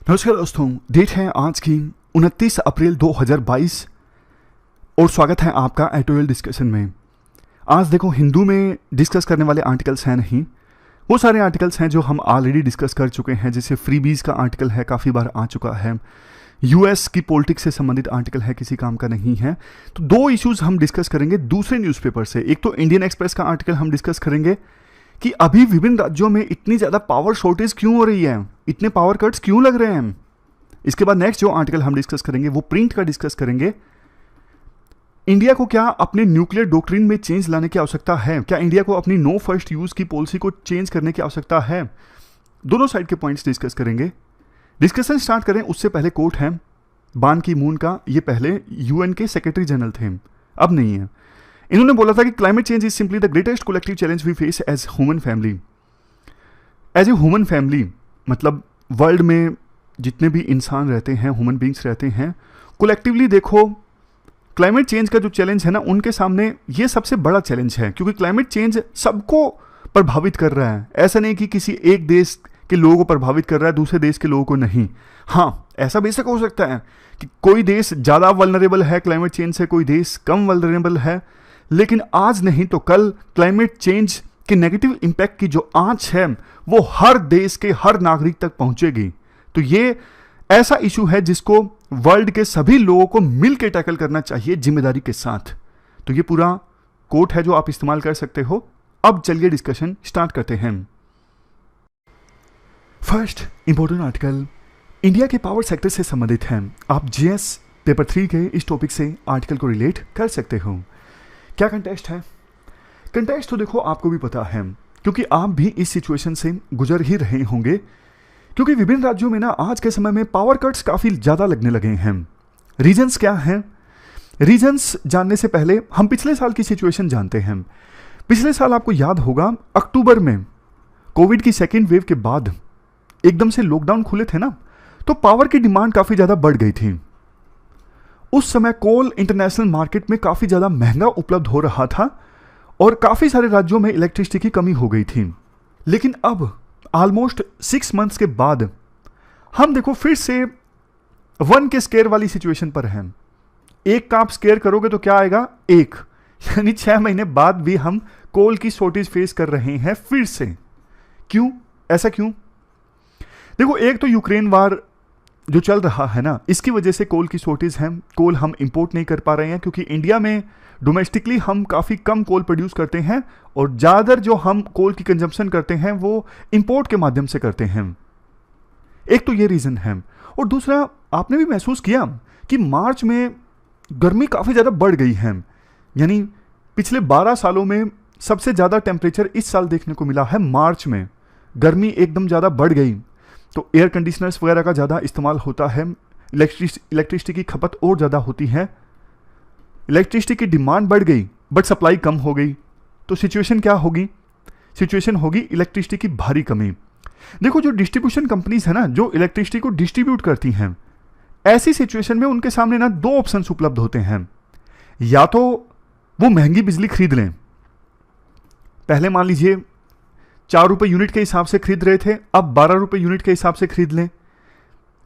नमस्कार दोस्तों, डेट है आज की 29 अप्रैल 2022 और स्वागत है आपका एटोयल डिस्कशन में। आज देखो, हिंदू में डिस्कस करने वाले आर्टिकल्स हैं नहीं, वो सारे आर्टिकल्स हैं जो हम ऑलरेडी डिस्कस कर चुके हैं। जैसे फ्रीबीज का आर्टिकल है, काफ़ी बार आ चुका है। यूएस की पॉलिटिक्स से संबंधित आर्टिकल है, किसी काम का नहीं है। तो दो इश्यूज हम डिस्कस करेंगे दूसरे न्यूज़पेपर से। एक तो इंडियन एक्सप्रेस का आर्टिकल हम डिस्कस करेंगे कि अभी विभिन्न राज्यों में इतनी ज़्यादा पावर शॉर्टेज क्यों हो रही है, इतने पावर कट्स क्यों लग रहे हैं। इसके बाद नेक्स्ट जो आर्टिकल हम डिस्कस करेंगे वो प्रिंट का डिस्कस करेंगे। इंडिया को क्या अपने न्यूक्लियर डॉक्ट्रिन में चेंज लाने की आवश्यकता है, क्या इंडिया को अपनी नो फर्स्ट यूज की पॉलिसी को चेंज करने की आवश्यकता है। दोनों साइड के पॉइंट्स डिस्कस करेंगे। डिस्कशन स्टार्ट करें उससे पहले कोट है बान की मून का। ये पहले यूएन के सेक्रेटरी जनरल थे, अब नहीं है। इन्होंने बोला था कि climate change is simply the greatest collective challenge we face as human family. As a human family मतलब वर्ल्ड में जितने भी इंसान रहते हैं, ह्यूमन बींग्स रहते हैं, कलेक्टिवली देखो क्लाइमेट चेंज का जो चैलेंज है ना, उनके सामने ये सबसे बड़ा चैलेंज है। क्योंकि क्लाइमेट चेंज सबको प्रभावित कर रहा है। ऐसा नहीं कि किसी एक देश के लोगों को प्रभावित कर रहा है, दूसरे देश के लोगों को नहीं। हाँ, ऐसा बेशक हो सकता है कि कोई देश ज़्यादा वल्नरेबल है क्लाइमेट चेंज से, कोई देश कम वल्नरेबल है, लेकिन आज नहीं तो कल क्लाइमेट चेंज के नेगेटिव इम्पैक्ट की जो आंच है वो हर देश के हर नागरिक तक पहुंचेगी। तो ये ऐसा इशू है जिसको वर्ल्ड के सभी लोगों को मिलकर टैकल करना चाहिए जिम्मेदारी के साथ। तो ये पूरा कोट है जो आप इस्तेमाल कर सकते हो। अब चलिए डिस्कशन स्टार्ट करते हैं। फर्स्ट इंपॉर्टेंट आर्टिकल इंडिया के पावर सेक्टर से संबंधित है। आप जीएस पेपर 3 के इस टॉपिक से आर्टिकल को रिलेट कर सकते हो। क्या कंटेक्स्ट है? कंटेक्स्ट तो देखो आपको भी पता है, क्योंकि आप भी इस सिचुएशन से गुजर ही रहे होंगे। क्योंकि विभिन्न राज्यों में ना आज के समय में पावर कट्स काफ़ी ज़्यादा लगने लगे हैं। रीजंस क्या हैं? रीजंस जानने से पहले हम पिछले साल की सिचुएशन जानते हैं। पिछले साल आपको याद होगा, अक्टूबर में कोविड की सेकेंड वेव के बाद एकदम से लॉकडाउन खुले थे ना, तो पावर की डिमांड काफ़ी ज़्यादा बढ़ गई थी। उस समय कोल इंटरनेशनल मार्केट में काफ़ी ज़्यादा महंगा उपलब्ध हो रहा था और काफ़ी सारे राज्यों में इलेक्ट्रिसिटी की कमी हो गई थी। लेकिन अब ऑलमोस्ट 6 मंथ्स के बाद हम देखो फिर से 1 के स्केयर वाली सिचुएशन पर हैं। 1 का आप स्केयर करोगे तो क्या आएगा? 1, यानी 6 महीने बाद भी हम कोल की शॉर्टेज फेस कर रहे हैं फिर से। क्यों? ऐसा क्यों? देखो, एक तो यूक्रेन वार जो चल रहा है ना, इसकी वजह से कोल की शॉर्टेज है। कोल हम इंपोर्ट नहीं कर पा रहे हैं क्योंकि इंडिया में डोमेस्टिकली हम काफ़ी कम कोल प्रोड्यूस करते हैं और ज़्यादातर जो हम कोल की कंजम्पशन करते हैं वो इंपोर्ट के माध्यम से करते हैं। एक तो ये रीज़न है। और दूसरा, आपने भी महसूस किया कि मार्च में गर्मी काफ़ी ज़्यादा बढ़ गई है। यानी पिछले 12 सालों में सबसे ज़्यादा टेम्परेचर इस साल देखने को मिला है मार्च में। गर्मी एकदम ज़्यादा बढ़ गई, तो एयर कंडीशनर्स वगैरह का ज़्यादा इस्तेमाल होता है, इलेक्ट्रिसिटी की खपत और ज़्यादा होती है, इलेक्ट्रिसिटी की डिमांड बढ़ गई बट सप्लाई कम हो गई। तो सिचुएशन क्या होगी? सिचुएशन होगी इलेक्ट्रिसिटी की भारी कमी। देखो, जो डिस्ट्रीब्यूशन कंपनीज है ना, जो इलेक्ट्रिसिटी को डिस्ट्रीब्यूट करती हैं, ऐसी सिचुएशन में उनके सामने ना 2 ऑप्शंस उपलब्ध होते हैं। या तो वो महंगी बिजली खरीद लें। पहले मान लीजिए 4 रुपये यूनिट के हिसाब से खरीद रहे थे, अब 12 रुपये यूनिट के हिसाब से खरीद लें।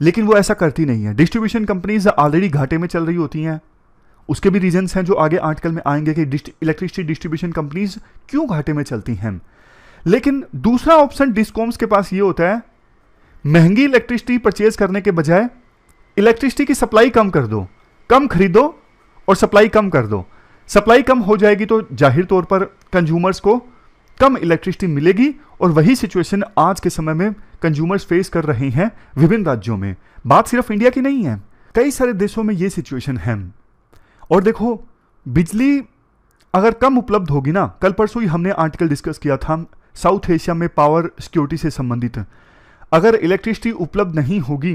लेकिन वो ऐसा करती नहीं है। डिस्ट्रीब्यूशन कंपनीज ऑलरेडी घाटे में चल रही होती हैं। उसके भी रीजंस हैं जो आगे आर्टिकल में आएंगे कि इलेक्ट्रिसिटी डिस्ट्रीब्यूशन कंपनीज क्यों घाटे में चलती हैं। लेकिन दूसरा ऑप्शन डिस्कॉम्स के पास ये होता है, महंगी इलेक्ट्रिसिटी परचेज करने के बजाय इलेक्ट्रिसिटी की सप्लाई कम कर दो, कम खरीदो और सप्लाई कम कर दो। सप्लाई कम हो जाएगी तो जाहिर तौर पर कंज्यूमर्स को कम इलेक्ट्रिसिटी मिलेगी। और वही सिचुएशन आज के समय में कंज्यूमर्स फेस कर रहे हैं विभिन्न राज्यों में। बात सिर्फ इंडिया की नहीं है, कई सारे देशों में ये सिचुएशन है। और देखो, बिजली अगर कम उपलब्ध होगी ना, कल परसों ही हमने आर्टिकल डिस्कस किया था साउथ एशिया में पावर सिक्योरिटी से संबंधित। अगर इलेक्ट्रिसिटी उपलब्ध नहीं होगी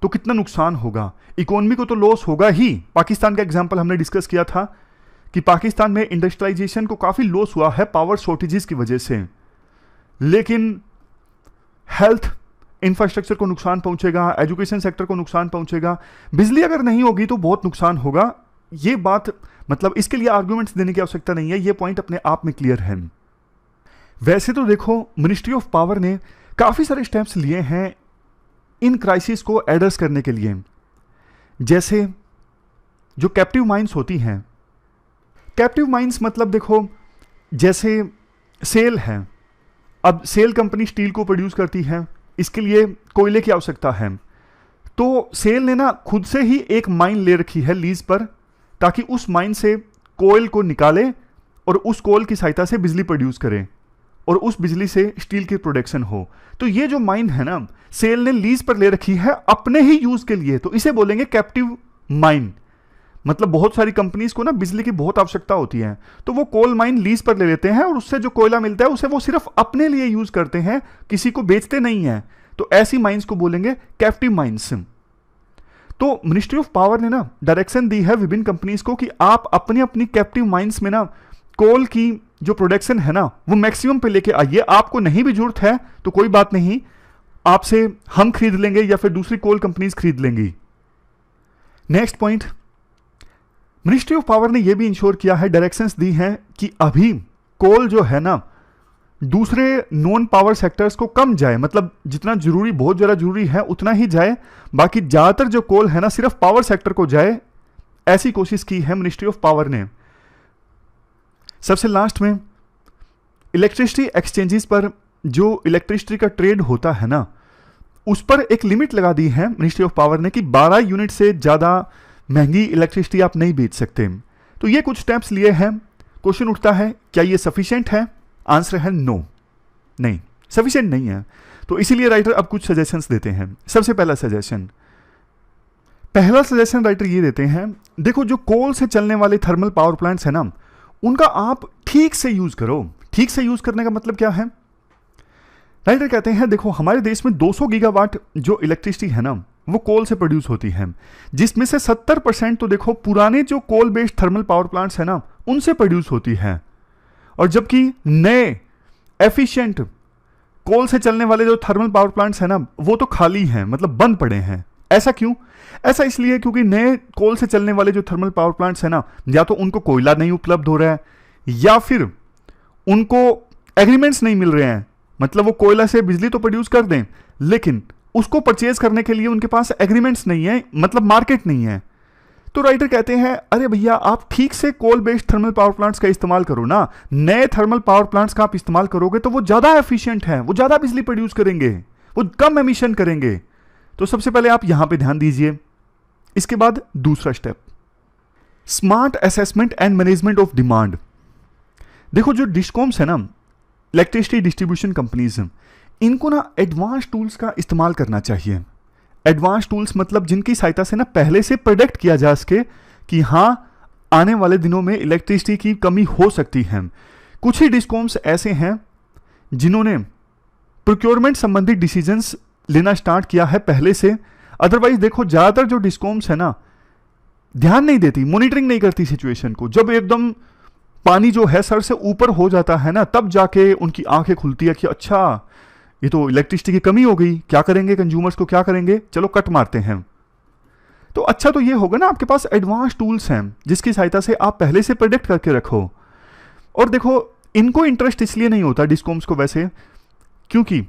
तो कितना नुकसान होगा, इकोनॉमी को तो लॉस होगा ही। पाकिस्तान का एग्जांपल हमने डिस्कस किया था कि पाकिस्तान में इंडस्ट्रियलाइजेशन को काफ़ी लॉस हुआ है पावर शॉर्टेजेस की वजह से। लेकिन हेल्थ इंफ्रास्ट्रक्चर को नुकसान पहुंचेगा, एजुकेशन सेक्टर को नुकसान पहुंचेगा। बिजली अगर नहीं होगी तो बहुत नुकसान होगा। ये बात मतलब इसके लिए आर्गुमेंट्स देने की आवश्यकता नहीं है, ये पॉइंट अपने आप में क्लियर है। वैसे तो देखो, मिनिस्ट्री ऑफ पावर ने काफ़ी सारे स्टेप्स लिए हैं इन क्राइसिस को एड्रेस करने के लिए, जैसे जो कैप्टिव माइंस होती हैं, कैप्टिव माइंस मतलब देखो जैसे सेल है, अब सेल कंपनी स्टील को प्रोड्यूस करती है, इसके लिए कोयले की आवश्यकता है, तो सेल ने ना खुद से ही एक माइन ले रखी है लीज पर, ताकि उस माइन से कोयल को निकाले और उस कोयल की सहायता से बिजली प्रोड्यूस करे और उस बिजली से स्टील की प्रोडक्शन हो। तो ये जो माइन है ना, सेल ने लीज पर ले रखी है अपने ही यूज के लिए, तो इसे बोलेंगे कैप्टिव माइन। मतलब बहुत सारी कंपनीज को ना बिजली की बहुत आवश्यकता होती है, तो वो कोल माइन लीज पर ले लेते हैं और उससे जो कोयला मिलता है उसे वो सिर्फ अपने लिए यूज करते हैं, किसी को बेचते नहीं है। तो ऐसी माइंस को बोलेंगे कैप्टिव माइंस। तो मिनिस्ट्री ऑफ पावर ने ना डायरेक्शन दी है विभिन्न कंपनीज को कि आप अपनी अपनी कैप्टिव माइंस में ना कोल की जो प्रोडक्शन है ना वो मैक्सिमम पे लेके आइए। आपको नहीं भी जरूरत है तो कोई बात नहीं, आपसे हम खरीद लेंगे या फिर दूसरी कोल कंपनीज खरीद लेंगी। Next point, ministry of power ने यह भी इंश्योर किया है, डायरेक्शंस दी हैं कि अभी कोल जो है ना दूसरे नॉन पावर सेक्टर्स को कम जाए, मतलब जितना जरूरी, बहुत ज़्यादा जरूरी है उतना ही जाए, बाकी ज़्यादातर जो कोल है ना सिर्फ पावर सेक्टर को जाए, ऐसी कोशिश की है मिनिस्ट्री ऑफ पावर ने। सबसे लास्ट में, इलेक्ट्रिसिटी एक्सचेंजेस पर जो इलेक्ट्रिसिटी का ट्रेड होता है ना उस पर एक लिमिट लगा दी है मिनिस्ट्री ऑफ पावर ने कि 12 यूनिट से ज़्यादा महंगी इलेक्ट्रिसिटी आप नहीं बेच सकते। तो ये कुछ स्टेप्स लिए हैं। क्वेश्चन उठता है क्या ये सफिशिएंट है? आंसर है नो, नहीं सफिशिएंट नहीं है। तो इसीलिए राइटर अब कुछ सजेशंस देते हैं। सबसे पहला सजेशन राइटर ये देते हैं, देखो जो कोल से चलने वाले थर्मल पावर प्लांट्स है ना उनका आप ठीक से यूज करो। ठीक से यूज करने का मतलब क्या है? राइटर कहते हैं देखो हमारे देश में 200 गीगावाट जो इलेक्ट्रिसिटी है ना वो कोल से प्रोड्यूस होती है, जिसमें से 70% तो देखो पुराने जो coal based thermal power plants है ना उनसे प्रोड्यूस होती है, और जबकि नए एफिशिएंट कोल से चलने वाले जो थर्मल पावर प्लांट्स है ना वो तो खाली हैं, मतलब बंद पड़े हैं। ऐसा क्यों? ऐसा इसलिए क्योंकि नए कोल से चलने वाले जो थर्मल पावर प्लांट्स है ना या तो उनको कोयला नहीं उपलब्ध हो रहा है या फिर उनको एग्रीमेंट्स नहीं मिल रहे हैं, मतलब वो कोयला से बिजली तो प्रोड्यूस कर दें लेकिन उसको परचेज करने के लिए उनके पास एग्रीमेंट्स नहीं है, मतलब मार्केट नहीं है। तो राइटर कहते हैं अरे भैया आप ठीक से coal based thermal power plants का इस्तेमाल करो ना, नए थर्मल पावर प्लांट्स का आप इस्तेमाल करोगे तो वो ज्यादा एफिशिएंट है, वो ज्यादा बिजली प्रोड्यूस करेंगे, वो कम एमिशन करेंगे। तो सबसे पहले आप यहां पे ध्यान दीजिए। इसके बाद दूसरा step, smart assessment and management of demand. देखो जो डिस्कॉम्स है ना, इलेक्ट्रिसिटी डिस्ट्रीब्यूशन कंपनीज, इनको ना एडवांस टूल्स का इस्तेमाल करना चाहिए। एडवांस टूल्स मतलब जिनकी सहायता से ना पहले से प्रेडिक्ट किया जा सके कि हाँ आने वाले दिनों में इलेक्ट्रिसिटी की कमी हो सकती है। कुछ ही डिस्कॉम्स ऐसे हैं जिन्होंने प्रोक्योरमेंट संबंधित डिसीजंस लेना स्टार्ट किया है पहले से। अदरवाइज देखो ज्यादातर जो डिस्कॉम्स है ना ध्यान नहीं देती, मॉनिटरिंग नहीं करती सिचुएशन को। जब एकदम पानी जो है सर से ऊपर हो जाता है ना तब जाके उनकी आंखें खुलती है कि अच्छा ये तो इलेक्ट्रिसिटी की कमी हो गई, क्या करेंगे, कंज्यूमर्स को क्या करेंगे, चलो कट मारते हैं। तो अच्छा तो ये होगा ना आपके पास एडवांस टूल्स हैं जिसकी सहायता से आप पहले से प्रेडिक्ट करके रखो। और देखो इनको इंटरेस्ट इसलिए नहीं होता डिस्कॉम्स को वैसे, क्योंकि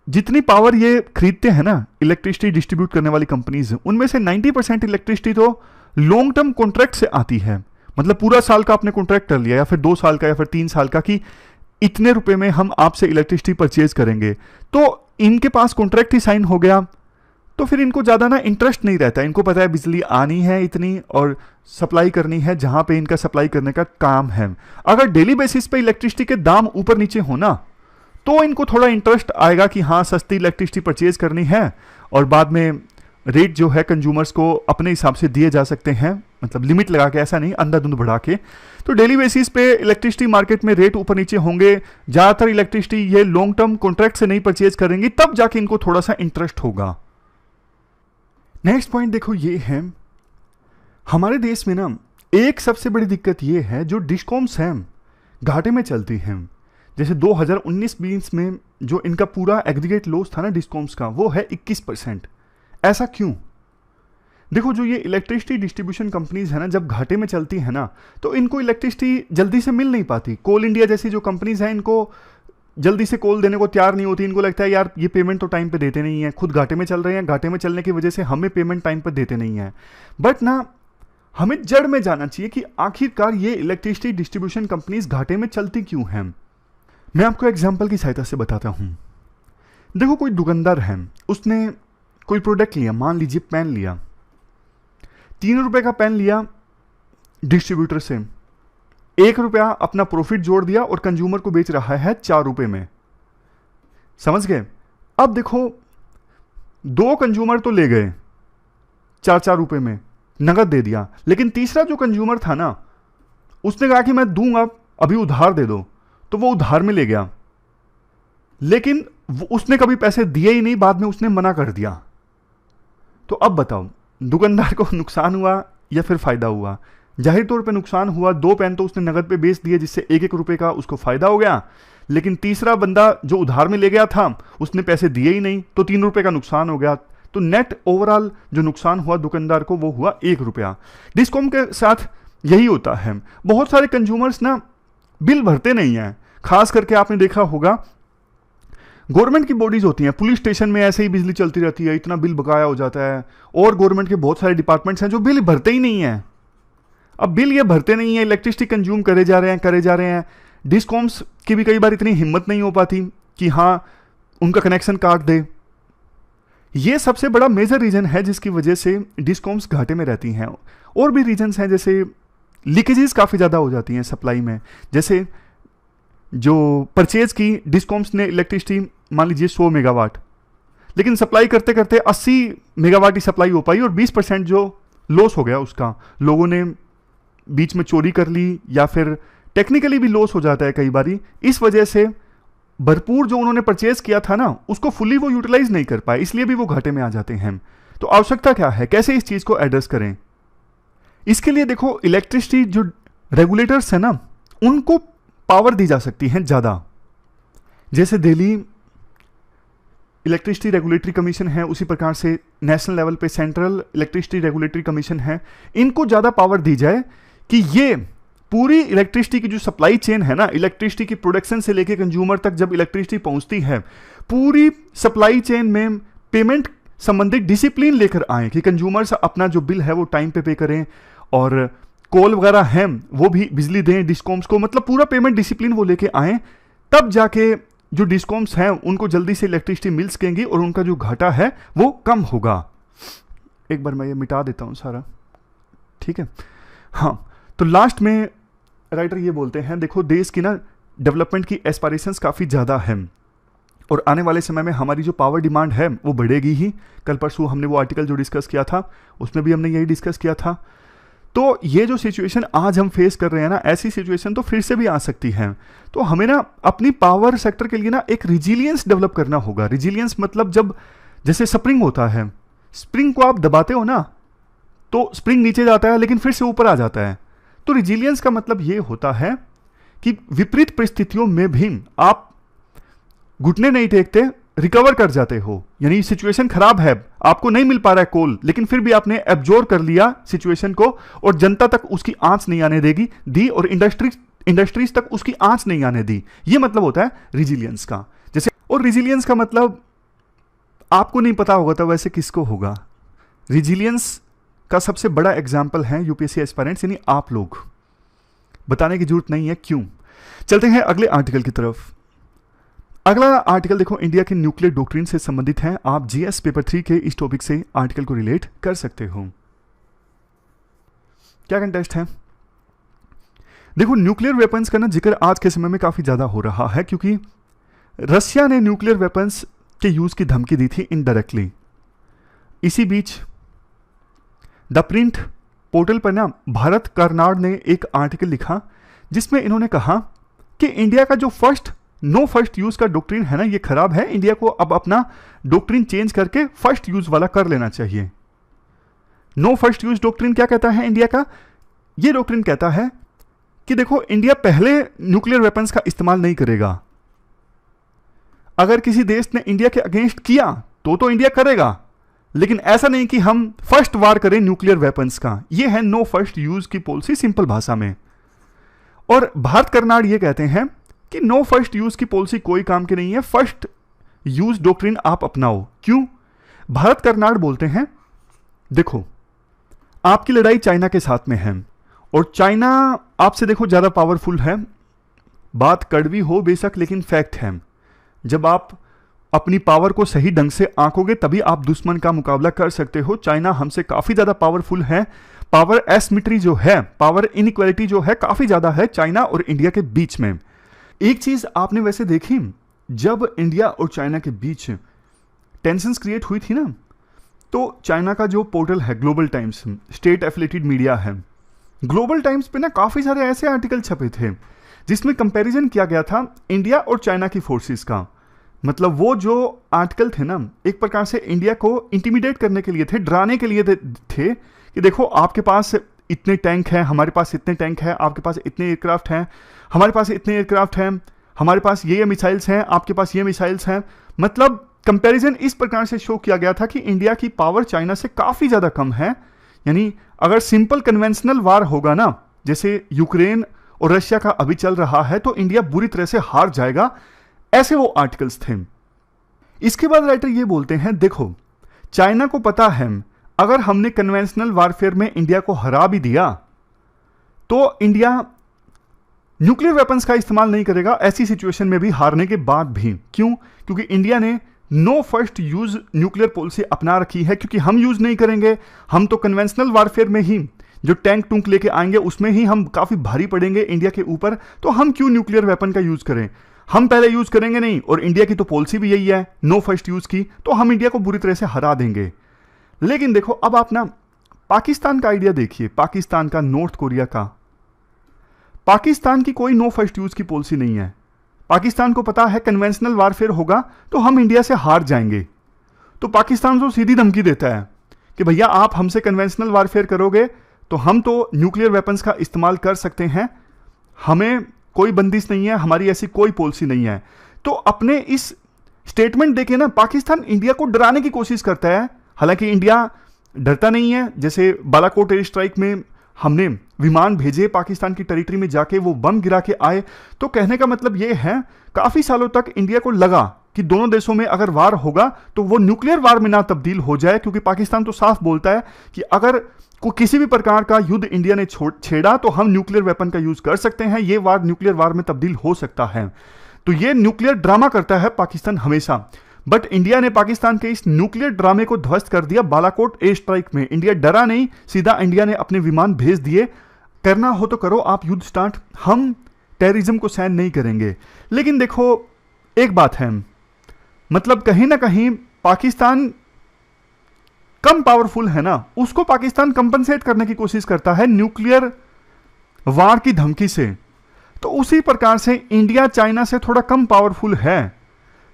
जितनी पावर ये खरीदते हैं ना इलेक्ट्रिसिटी डिस्ट्रीब्यूट करने वाली कंपनीज, उनमें से 90% इलेक्ट्रिसिटी तो लॉन्ग टर्म कॉन्ट्रैक्ट से आती है। मतलब पूरा साल का आपने कॉन्ट्रैक्ट कर लिया या फिर 2 साल का या फिर 3 साल का कि इतने रुपए में हम आपसे इलेक्ट्रिसिटी परचेज करेंगे, तो इनके पास कॉन्ट्रैक्ट ही साइन हो गया। तो फिर इनको ज़्यादा ना इंटरेस्ट नहीं रहता, इनको पता है बिजली आनी है इतनी और सप्लाई करनी है जहां पे इनका सप्लाई करने का काम है। अगर डेली बेसिस पे इलेक्ट्रिसिटी के दाम ऊपर नीचे होना तो इनको थोड़ा इंटरेस्ट आएगा कि हाँ सस्ती इलेक्ट्रिसिटी परचेज करनी है और बाद में रेट जो है कंज्यूमर्स को अपने हिसाब से दिए जा सकते हैं, मतलब लिमिट लगा के, ऐसा नहीं अंधाधुंध बढ़ा के। तो डेली बेसिस पे इलेक्ट्रिसिटी मार्केट में रेट ऊपर नीचे होंगे, ज़्यादातर इलेक्ट्रिसिटी ये लॉन्ग टर्म कॉन्ट्रैक्ट से नहीं परचेज करेंगी, तब जाके इनको थोड़ा सा इंटरेस्ट होगा। नेक्स्ट पॉइंट देखो ये है, हमारे देश में ना एक सबसे बड़ी दिक्कत ये है जो डिस्कॉम्स हैं घाटे में चलती हैं। जैसे 2019-20 में जो इनका पूरा एग्रीगेट लॉस था ना डिस्कॉम्स का वो है 21%। ऐसा क्यों? देखो जो ये इलेक्ट्रिसिटी डिस्ट्रीब्यूशन कंपनीज है ना जब घाटे में चलती है ना तो इनको इलेक्ट्रिसिटी जल्दी से मिल नहीं पाती। कोल इंडिया जैसी जो कंपनीज हैं इनको जल्दी से कॉल देने को तैयार नहीं होती। इनको लगता है यार ये पेमेंट तो टाइम पे देते नहीं है, खुद घाटे में चल रहे हैं, घाटे में चलने की वजह से हमें पेमेंट टाइम पर देते नहीं है। बट ना, हमें जड़ में जाना चाहिए कि आखिरकार ये इलेक्ट्रिसिटी डिस्ट्रीब्यूशन कंपनीज घाटे में चलती क्यों हैं। मैं आपको एग्जाम्पल की सहायता से बताता हूं। देखो, कोई दुकानदार है, उसने कोई प्रोडक्ट लिया, मान लीजिए पेन लिया, 3 रुपए का पेन लिया डिस्ट्रीब्यूटर से, 1 रुपया अपना प्रॉफिट जोड़ दिया और कंज्यूमर को बेच रहा है 4 रुपए में। समझ गए? अब देखो, 2 कंज्यूमर तो ले गए 4-4 रुपए में, नगद दे दिया, लेकिन तीसरा जो कंज्यूमर था ना, उसने कहा कि मैं दूंगा, अभी उधार दे दो, तो वो उधार में ले गया, लेकिन उसने कभी पैसे दिए ही नहीं, बाद में उसने मना कर दिया। तो अब बताओ, दुकानदार को नुकसान हुआ या फिर फायदा हुआ? जाहिर तौर पे नुकसान हुआ। 2 पेन तो उसने नगद पे बेच दिए, जिससे 1-1 रुपए का उसको फायदा हो गया, लेकिन तीसरा बंदा जो उधार में ले गया था उसने पैसे दिए ही नहीं, तो 3 रुपए का नुकसान हो गया। तो नेट ओवरऑल जो नुकसान हुआ दुकानदार को वो हुआ 1 रुपया। डिस्कॉम के साथ यही होता है। बहुत सारे कंज्यूमर्स ना बिल भरते नहीं हैं। खास करके आपने देखा होगा, गवर्नमेंट की बॉडीज होती हैं, पुलिस स्टेशन में ऐसे ही बिजली चलती रहती है, इतना बिल बकाया हो जाता है। और गवर्नमेंट के बहुत सारे डिपार्टमेंट्स हैं जो बिल भरते ही नहीं हैं। अब बिल ये भरते नहीं है, इलेक्ट्रिसिटी कंज्यूम करे जा रहे हैं। डिस्कॉम्स की भी कई बार इतनी हिम्मत नहीं हो पाती कि हाँ उनका कनेक्शन काट दे। ये सबसे बड़ा मेजर रीजन है जिसकी वजह से डिस्कॉम्स घाटे में रहती हैं। और भी रीजन्स हैं, जैसे लीकेजेस काफ़ी ज़्यादा हो जाती हैं सप्लाई में। जैसे जो परचेज की डिस्कॉम्स ने इलेक्ट्रिसिटी, मान लीजिए 100 मेगावाट, लेकिन सप्लाई करते करते 80 मेगावाट ही सप्लाई हो पाई और 20% जो लॉस हो गया उसका, लोगों ने बीच में चोरी कर ली या फिर टेक्निकली भी लॉस हो जाता है कई बारी। इस वजह से भरपूर जो उन्होंने परचेज किया था ना, उसको फुली वो यूटिलाइज नहीं कर पाए, इसलिए भी वो घाटे में आ जाते हैं। तो आवश्यकता क्या है, कैसे इस चीज को एड्रेस करें? इसके लिए देखो, इलेक्ट्रिसिटी जो रेगुलेटर्स है ना, उनको पावर दी जा सकती है ज्यादा। जैसे दिल्ली इलेक्ट्रिसिटी रेगुलेटरी कमीशन है, उसी प्रकार से नेशनल लेवल पे सेंट्रल इलेक्ट्रिसिटी रेगुलेटरी कमीशन है। इनको ज्यादा पावर दी जाए कि ये पूरी इलेक्ट्रिसिटी की जो सप्लाई चेन है ना, इलेक्ट्रिसिटी की प्रोडक्शन से लेके कंज्यूमर तक जब इलेक्ट्रिसिटी पहुंचती है, पूरी सप्लाई चेन में पेमेंट संबंधित डिसिप्लिन लेकर आए कि कंज्यूमर्स अपना जो बिल है वो टाइम पे करें, और कॉल वगैरह हैं वो भी बिजली दें डिस्कॉम्स को, मतलब पूरा पेमेंट डिसिप्लिन वो लेके आए। तब जाके जो डिस्कॉम्स हैं उनको जल्दी से इलेक्ट्रिसिटी मिल सकेंगी और उनका जो घाटा है वो कम होगा। एक बार मैं ये मिटा देता हूं सारा, ठीक है। हाँ, तो लास्ट में राइटर ये बोलते हैं, देखो देश की ना डेवलपमेंट की एस्पायरेशंस काफ़ी ज़्यादा है और आने वाले समय में हमारी जो पावर डिमांड है वो बढ़ेगी ही। कल परसों हमने वो आर्टिकल जो डिस्कस किया था उसमें भी हमने यही डिस्कस किया था। तो ये जो सिचुएशन आज हम फेस कर रहे हैं ना, ऐसी सिचुएशन तो फिर से भी आ सकती है। तो हमें ना अपनी पावर सेक्टर के लिए ना एक रिजिलियंस डेवलप करना होगा। रिजिलियंस मतलब जब जैसे स्प्रिंग होता है, स्प्रिंग को आप दबाते हो ना तो स्प्रिंग नीचे जाता है लेकिन फिर से ऊपर आ जाता है। तो रिजिलियंस का मतलब ये होता है कि विपरीत परिस्थितियों में भी आप घुटने नहीं टेकते, रिकवर कर जाते हो। यानी सिचुएशन खराब है, आपको नहीं मिल पा रहा है कोल, लेकिन फिर भी आपने एब्जॉर्ब कर लिया सिचुएशन को और जनता तक उसकी आंच नहीं आने दी और इंडस्ट्रीज तक उसकी आंच नहीं आने दी। ये मतलब होता है रिजिलियंस का। जैसे, और रिजिलियंस का मतलब आपको नहीं पता होगा तो वैसे किसको होगा? रिजिलियंस का सबसे बड़ा एग्जाम्पल है यूपीएससी एस्पायरेंट्स, यानी आप लोग। बताने की जरूरत नहीं है क्यों। चलते हैं अगले आर्टिकल की तरफ। अगला आर्टिकल देखो इंडिया के न्यूक्लियर डॉक्ट्रिन से संबंधित है। आप जीएस पेपर 3 के इस टॉपिक से आर्टिकल को रिलेट कर सकते हो। क्या कंटेस्ट है? देखो, न्यूक्लियर वेपन्स का ना जिक्र आज के समय में काफी ज्यादा हो रहा है क्योंकि रशिया ने न्यूक्लियर वेपन्स के यूज की धमकी दी थी इनडायरेक्टली। इसी बीच द प्रिंट पोर्टल पर ना भारत कर्नाड ने एक आर्टिकल लिखा जिसमें इन्होंने कहा कि इंडिया का जो नो फर्स्ट यूज का डॉक्ट्रिन है ना, ये खराब है। इंडिया को अब अपना डॉक्ट्रिन चेंज करके फर्स्ट यूज वाला कर लेना चाहिए। नो फर्स्ट यूज डॉक्ट्रिन क्या कहता है इंडिया का? ये डॉक्ट्रिन कहता है कि देखो, इंडिया पहले न्यूक्लियर वेपन्स का इस्तेमाल नहीं करेगा। अगर किसी देश ने इंडिया के अगेंस्ट किया तो इंडिया करेगा, लेकिन ऐसा नहीं कि हम फर्स्ट वार करें न्यूक्लियर वेपन्स का। यह है नो फर्स्ट यूज की पॉलिसी सिंपल भाषा में। और भारत कर्नाड ये कहते हैं कि नो फर्स्ट यूज की पॉलिसी कोई काम की नहीं है, फर्स्ट यूज डॉक्ट्रिन आप अपनाओ। क्यों? भारत कर्नाड बोलते हैं, देखो आपकी लड़ाई चाइना के साथ में है और चाइना आपसे देखो ज्यादा पावरफुल है। बात कड़वी हो बेशक, लेकिन फैक्ट है। जब आप अपनी पावर को सही ढंग से आंकोगे तभी आप दुश्मन का मुकाबला कर सकते हो। चाइना हमसे काफी ज्यादा पावरफुल है। पावर एसिमेट्री जो है, पावर इनइक्वालिटी जो है, काफी ज्यादा है चाइना और इंडिया के बीच में। एक चीज आपने वैसे देखी, जब इंडिया और चाइना के बीच टेंशंस क्रिएट हुई थी ना, तो चाइना का जो पोर्टल है global times, state affiliated media है, ग्लोबल टाइम्स पे ना काफी सारे ऐसे आर्टिकल छपे थे जिसमें कंपैरिजन किया गया था इंडिया और चाइना की फोर्सेस का। मतलब वो जो आर्टिकल थे ना, एक प्रकार से इंडिया को इंटिमिडेट करने के लिए थे, डराने के लिए थे कि देखो आपके पास इतने टैंक हैं, हमारे पास इतने टैंक हैं, आपके पास इतने एयरक्राफ्ट हैं, हमारे पास इतने एयरक्राफ्ट हैं, हमारे पास ये मिसाइल्स हैं, आपके पास ये मिसाइल्स हैं। मतलब कंपैरिजन इस प्रकार से शो किया गया था कि इंडिया की पावर चाइना से काफ़ी ज़्यादा कम है। यानी अगर सिंपल कन्वेंशनल वार होगा ना, जैसे यूक्रेन और रशिया का अभी चल रहा है, तो इंडिया बुरी तरह से हार जाएगा। ऐसे वो आर्टिकल्स थे। इसके बाद राइटर ये बोलते हैं, देखो चाइना को पता है अगर हमने कन्वेंशनल वारफेयर में इंडिया को हरा भी दिया तो इंडिया न्यूक्लियर वेपन्स का इस्तेमाल नहीं करेगा ऐसी सिचुएशन में भी, हारने के बाद भी। क्यों? क्योंकि इंडिया ने no first use nuclear policy अपना रखी है, क्योंकि हम यूज नहीं करेंगे। हम तो कन्वेंशनल वारफेयर में ही जो टैंक टूंक लेके आएंगे उसमें ही हम काफी भारी पड़ेंगे इंडिया के ऊपर, तो हम क्यों न्यूक्लियर वेपन का यूज करें? हम पहले यूज करेंगे नहीं, और इंडिया की तो पॉलिसी भी यही है नो फर्स्ट यूज की, तो हम इंडिया को बुरी तरह से हरा देंगे। लेकिन देखो अब आप ना पाकिस्तान का आइडिया देखिए, पाकिस्तान का, नॉर्थ कोरिया का। पाकिस्तान की कोई नो फर्स्ट यूज की पॉलिसी नहीं है। पाकिस्तान को पता है कन्वेंशनल वारफेयर होगा तो हम इंडिया से हार जाएंगे, तो पाकिस्तान तो सीधी धमकी देता है कि भैया आप हमसे कन्वेंशनल वारफेयर करोगे तो हम तो न्यूक्लियर वेपन्स का इस्तेमाल कर सकते हैं, हमें कोई बंदिश नहीं है, हमारी ऐसी कोई पॉलिसी नहीं है। तो अपने इस स्टेटमेंट देके ना पाकिस्तान इंडिया को डराने की कोशिश करता है। हालांकि इंडिया डरता नहीं है। जैसे बालाकोट एयर स्ट्राइक में हमने विमान भेजे पाकिस्तान की टेरिटरी में, जाके वो बम गिरा के आए। तो कहने का मतलब ये है, काफी सालों तक इंडिया को लगा कि दोनों देशों में अगर वार होगा तो वो न्यूक्लियर वार में ना तब्दील हो जाए, क्योंकि पाकिस्तान तो साफ बोलता है कि अगर को किसी भी प्रकार का युद्ध इंडिया ने छेड़ा तो हम न्यूक्लियर वेपन का यूज कर सकते हैं, ये वार न्यूक्लियर वार में तब्दील हो सकता है। तो ये न्यूक्लियर ड्रामा करता है पाकिस्तान हमेशा। बट इंडिया ने पाकिस्तान के इस न्यूक्लियर ड्रामे को ध्वस्त कर दिया बालाकोट एयर स्ट्राइक में। इंडिया डरा नहीं, सीधा इंडिया ने अपने विमान भेज दिए, करना हो तो करो आप युद्ध स्टार्ट, हम टेररिज्म को सहन नहीं करेंगे। लेकिन देखो एक बात है, मतलब कहीं ना कहीं पाकिस्तान कम पावरफुल है ना, उसको पाकिस्तान कंपनसेट करने की कोशिश करता है न्यूक्लियर वार की धमकी से। तो उसी प्रकार से इंडिया चाइना से थोड़ा कम पावरफुल है,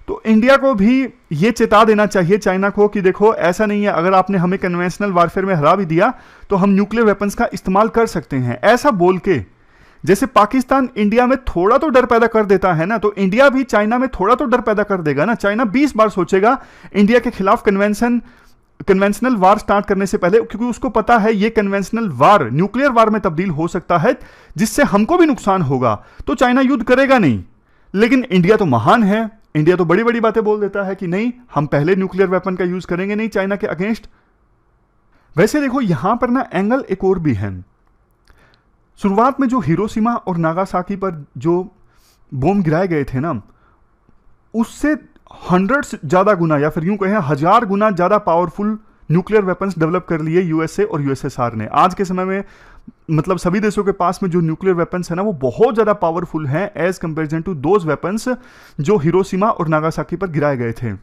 तो इंडिया को भी ये चेता देना चाहिए चाइना को कि देखो ऐसा नहीं है, अगर आपने हमें कन्वेंशनल वारफेयर में हरा भी दिया तो हम न्यूक्लियर वेपन्स का इस्तेमाल कर सकते हैं। ऐसा बोल के जैसे पाकिस्तान इंडिया में थोड़ा तो डर पैदा कर देता है ना, तो इंडिया भी चाइना में थोड़ा तो डर पैदा कर देगा ना। चाइना 20 बार सोचेगा इंडिया के खिलाफ कन्वेंशनल वार स्टार्ट करने से पहले, क्योंकि उसको पता है ये कन्वेंशनल वार न्यूक्लियर वार में तब्दील हो सकता है जिससे हमको भी नुकसान होगा। तो चाइना युद्ध करेगा नहीं। लेकिन इंडिया तो महान है, इंडिया तो बड़ी बड़ी बातें बोल देता है कि नहीं हम पहले न्यूक्लियर वेपन का यूज करेंगे नहीं चाइना के अगेंस्ट। वैसे देखो यहां पर ना एंगल एक और भी है। शुरुआत में जो हिरोशिमा और नागासाकी पर जो बम गिराए गए थे ना, उससे हंड्रेड्स ज्यादा गुना या फिर यूं कहें 1000 गुना ज्यादा पावरफुल न्यूक्लियर वेपन्स डेवलप कर लिए यूएसए और यूएसएसआर ने। आज के समय में मतलब सभी देशों के पास में जो न्यूक्लियर वेपन्स है ना, वो बहुत ज्यादा पावरफुल हैं as comparison to those weapons जो हिरोशिमा और नागासाकी पर गिराए गए थे।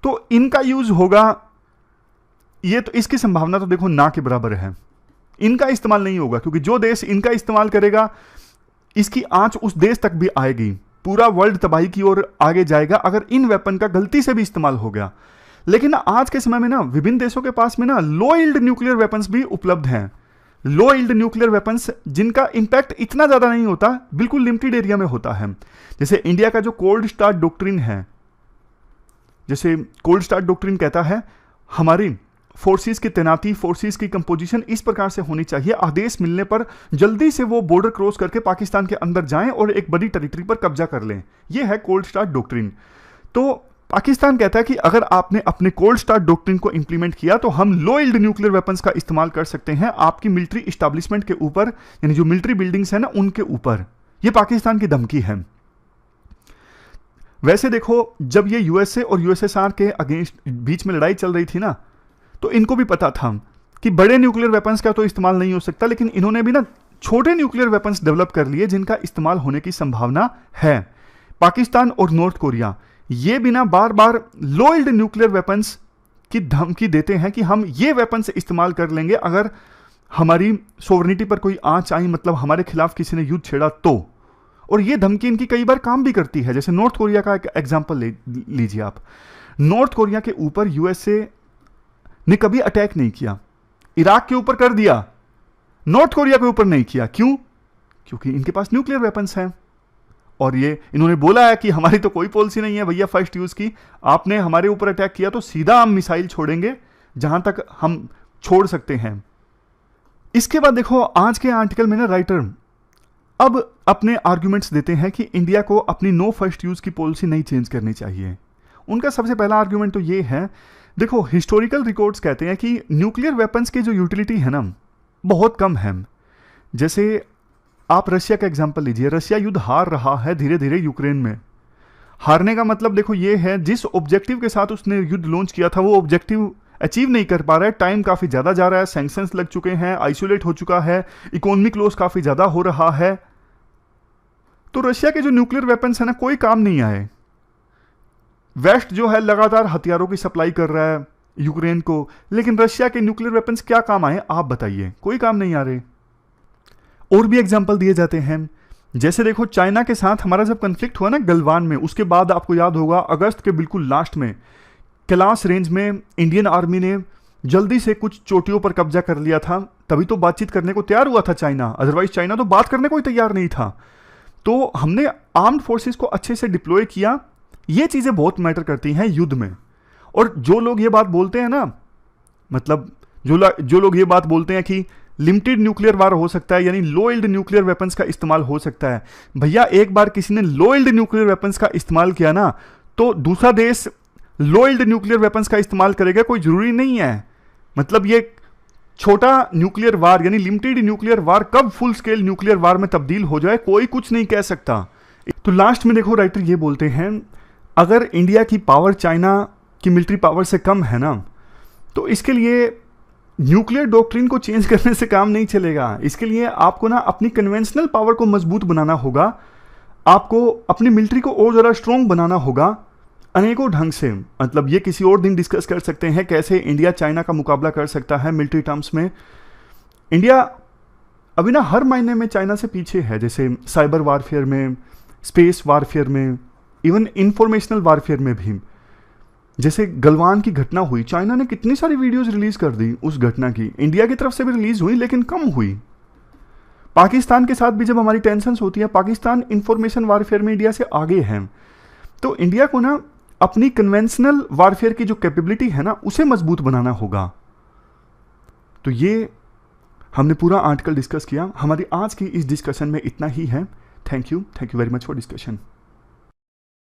तो इनका यूज होगा, ये तो इसकी संभावना तो देखो ना के बराबर है। इनका इस्तेमाल नहीं होगा, क्योंकि जो देश इनका इस्तेमाल करेगा इसकी आंच उस देश तक भी आएगी, पूरा वर्ल्ड तबाही की ओर आगे जाएगा अगर इन वेपन का गलती से भी इस्तेमाल हो गया। लेकिन आज के समय में ना विभिन्न देशों के पास में ना लो यील्ड न्यूक्लियर वेपन्स भी उपलब्ध हैं। लो यील्ड न्यूक्लियर वेपन्स जिनका इंपैक्ट इतना ज्यादा नहीं होता, बिल्कुल लिमिटेड एरिया में होता है। जैसे इंडिया का जो कोल्ड स्टार्ट डॉक्ट्रिन है, जैसे कोल्ड स्टार्ट डॉक्ट्रिन कहता है हमारी फोर्सेस की तैनाती, फोर्सेस की कंपोजिशन इस प्रकार से होनी चाहिए, आदेश मिलने पर जल्दी से वो बॉर्डर क्रॉस करके पाकिस्तान के अंदर जाएं और एक बड़ी टेरिटरी पर कब्जा कर लें। ये है कोल्ड स्टार्ट डॉक्ट्रिन। तो पाकिस्तान कहता है कि अगर आपने अपने कोल्ड स्टार्ट डॉक्ट्रिन को इंप्लीमेंट किया तो हम लो यील्ड न्यूक्लियर वेपन्स का इस्तेमाल कर सकते हैं आपकी मिलिट्री इस्टेब्लिशमेंट के ऊपर, यानी जो मिलिट्री बिल्डिंग्स है ना उनके ऊपर। ये पाकिस्तान की धमकी है। वैसे देखो, जब ये यूएसए और यूएसएसआर के अगेंस्ट बीच में लड़ाई चल रही थी ना, तो इनको भी पता था कि बड़े न्यूक्लियर वेपन्स का तो इस्तेमाल नहीं हो सकता, लेकिन इन्होंने भी ना छोटे न्यूक्लियर वेपन्स डेवलप कर लिए जिनका इस्तेमाल होने की संभावना है। पाकिस्तान और नॉर्थ कोरिया ये बिना बार बार लो यील्ड न्यूक्लियर वेपन्स की धमकी देते हैं कि हम ये वेपन्स इस्तेमाल कर लेंगे अगर हमारी सोवरेनिटी पर कोई आंच आई, मतलब हमारे खिलाफ किसी ने युद्ध छेड़ा तो। और ये धमकी इनकी कई बार काम भी करती है। जैसे नॉर्थ कोरिया का एक एग्जांपल लीजिए आप। नॉर्थ कोरिया के ऊपर यूएसए ने कभी अटैक नहीं किया। इराक के ऊपर कर दिया, नॉर्थ कोरिया के ऊपर नहीं किया। क्यों? क्योंकि इनके पास न्यूक्लियर वेपन्स हैं। और ये इन्होंने बोला है कि हमारी तो कोई पॉलिसी नहीं है भैया फर्स्ट यूज की, आपने हमारे ऊपर अटैक किया तो सीधा हम मिसाइल छोड़ेंगे जहां तक हम छोड़ सकते हैं। इसके बाद देखो, आज के आर्टिकल में ना राइटर अब अपने आर्ग्यूमेंट्स देते हैं कि इंडिया को अपनी नो फर्स्ट यूज की पॉलिसी नहीं चेंज करनी चाहिए। उनका सबसे पहला आर्ग्यूमेंट तो ये है, देखो हिस्टोरिकल रिकॉर्ड्स कहते हैं कि न्यूक्लियर वेपन्स की जो यूटिलिटी है ना बहुत कम है। जैसे आप रशिया का एग्जांपल लीजिए, रशिया युद्ध हार रहा है धीरे धीरे यूक्रेन में। हारने का मतलब देखो ये है, जिस ऑब्जेक्टिव के साथ उसने युद्ध लॉन्च किया था वो ऑब्जेक्टिव अचीव नहीं कर पा रहा है, टाइम काफी ज्यादा जा रहा है, सैंक्शंस लग चुके हैं, आइसोलेट हो चुका है, इकोनॉमिक लॉस काफी ज्यादा हो रहा है। तो रशिया के जो न्यूक्लियर वेपन्स है ना कोई काम नहीं आए। वेस्ट जो है लगातार हथियारों की सप्लाई कर रहा है यूक्रेन को, लेकिन रशिया के न्यूक्लियर वेपन्स क्या काम आए आप बताइए? कोई काम नहीं आ रहे। और भी एग्जाम्पल दिए जाते हैं। जैसे देखो, चाइना के साथ हमारा जब कन्फ्लिक्ट हुआ ना गलवान में, उसके बाद आपको याद होगा अगस्त के बिल्कुल लास्ट में कैलाश रेंज में इंडियन आर्मी ने जल्दी से कुछ चोटियों पर कब्जा कर लिया था। तभी तो बातचीत करने को तैयार हुआ था चाइना, अदरवाइज चाइना तो बात करने को ही तैयार नहीं था। तो हमने आर्म्ड फोर्सेस को अच्छे से डिप्लॉय किया। ये चीजें बहुत मैटर करती हैं युद्ध में। और जो लोग ये बात बोलते हैं ना, मतलब जो लोग ये बात बोलते हैं कि लिमिटेड न्यूक्लियर वार हो सकता है, यानी लो यील्ड न्यूक्लियर वेपन्स का इस्तेमाल हो सकता है, भैया एक बार किसी ने लो यील्ड न्यूक्लियर वेपन्स का इस्तेमाल किया ना तो दूसरा देश लो यील्ड न्यूक्लियर वेपन्स का इस्तेमाल करेगा, कोई जरूरी नहीं है। मतलब ये छोटा न्यूक्लियर वार यानी लिमिटेड न्यूक्लियर वार कब फुल स्केल न्यूक्लियर वार में तब्दील हो जाए कोई कुछ नहीं कह सकता। तो लास्ट में देखो राइटर ये बोलते हैं, अगर इंडिया की पावर चाइना की मिलिट्री पावर से कम है ना, तो इसके लिए न्यूक्लियर डॉक्ट्रिन को चेंज करने से काम नहीं चलेगा। इसके लिए आपको ना अपनी कन्वेंशनल पावर को मजबूत बनाना होगा, आपको अपनी मिलिट्री को और ज़्यादा स्ट्रॉन्ग बनाना होगा अनेकों ढंग से। मतलब ये किसी और दिन डिस्कस कर सकते हैं कैसे इंडिया चाइना का मुकाबला कर सकता है मिलिट्री टर्म्स में। इंडिया अभी ना हर मायने में चाइना से पीछे है, जैसे साइबर वारफेयर में, स्पेस वारफेयर में, इवन इंफॉर्मेशनल वारफेयर में भी। जैसे गलवान की घटना हुई, चाइना ने कितनी सारी वीडियोस रिलीज कर दी उस घटना की, इंडिया की तरफ से भी रिलीज हुई लेकिन कम हुई। पाकिस्तान के साथ भी जब हमारी टेंशन्स होती है, पाकिस्तान इंफॉर्मेशन वारफेयर में इंडिया से आगे है। तो इंडिया को ना अपनी कन्वेंशनल वारफेयर की जो कैपेबिलिटी है ना उसे मजबूत बनाना होगा। तो ये हमने पूरा आर्टिकल डिस्कस किया। हमारी आज की इस डिस्कशन में इतना ही है। Thank you very much for discussion.